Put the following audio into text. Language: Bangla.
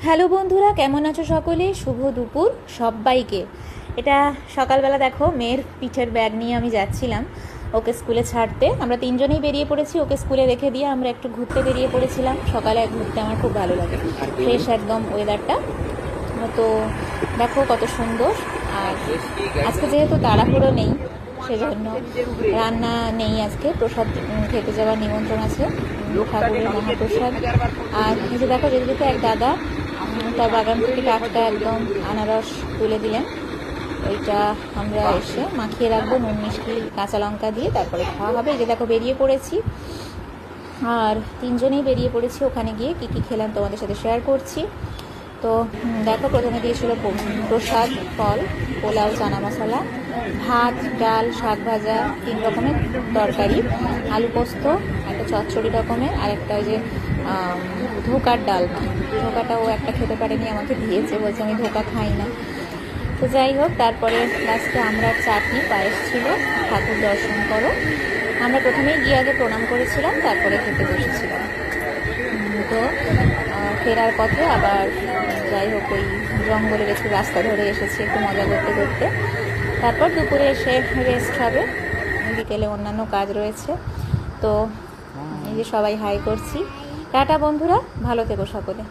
হ্যালো বন্ধুরা, কেমন আছো সকলে? শুভ দুপুর সবাইকে। এটা সকালবেলা দেখো মেয়ের পিঠের ব্যাগ নিয়ে আমি যাচ্ছিলাম ওকে স্কুলে ছাড়তে। আমরা তিনজনেই বেরিয়ে পড়েছি, ওকে স্কুলে রেখে দিয়ে আমরা একটু ঘুরতে বেরিয়ে পড়েছিলাম। সকালে ঘুরতে আমার খুব ভালো লাগে, ফ্রেশ একদম ওয়েদারটা। তো দেখো কত সুন্দর। আর আজকে যেহেতু তাড়াহুড়ো নেই সেজন্য রান্না নেই, আজকে প্রসাদ খেতে যাওয়ার নিমন্ত্রণ আছে, ঠাকুরের মহাপ্রসাদ। আর এই যে দেখো যেদিকে এক দাদা তার বাগান থেকে টাটকা একদম আনারস তুলে দিলেন, ওইটা আমরা এসে মাখিয়ে রাখবো নুন মিষ্টি কাঁচা লঙ্কা দিয়ে, তারপরে খাওয়া হবে। এই যে দেখো বেরিয়ে পড়েছি, আর তিনজনেই বেরিয়ে পড়েছি। ওখানে গিয়ে কী কী খেলাম তোমাদের সাথে শেয়ার করছি। তো দেখো প্রথমে দিয়েছিল প্রসাদ, ফল, পোলাও, চানা মশলা, ভাত, ডাল, শাক ভাজা, 3 রকমের তরকারি, আলু পোস্ত, একটা চচ্চড়ি রকমের, আর একটা ওই যে ধোকার ডাল। ধোকাটা ও একটা খেতে পারেনি, আমাকে দিয়েছে, বলছে আমি ধোকা খাই না। তো যাই হোক, তারপরে লাস্টে আমরা চাটনি পায়েস ছিল। ঠাকুর দর্শন করো, আমরা প্রথমেই গিয়ে আগে প্রণাম করেছিলাম, তারপরে খেতে বসেছিলাম। তো ফেরার পথে আবার যাই হোক ওই জঙ্গলের একটু রাস্তা ধরে এসেছি একটু মজা করতে করতে। তারপর দুপুরে এসে রেস্ট হবে, বিকেলে অন্যান্য কাজ রয়েছে। তো এই যে সবাই হাই করছি। টাটা বন্ধুরা, ভালো থেকো সকলে।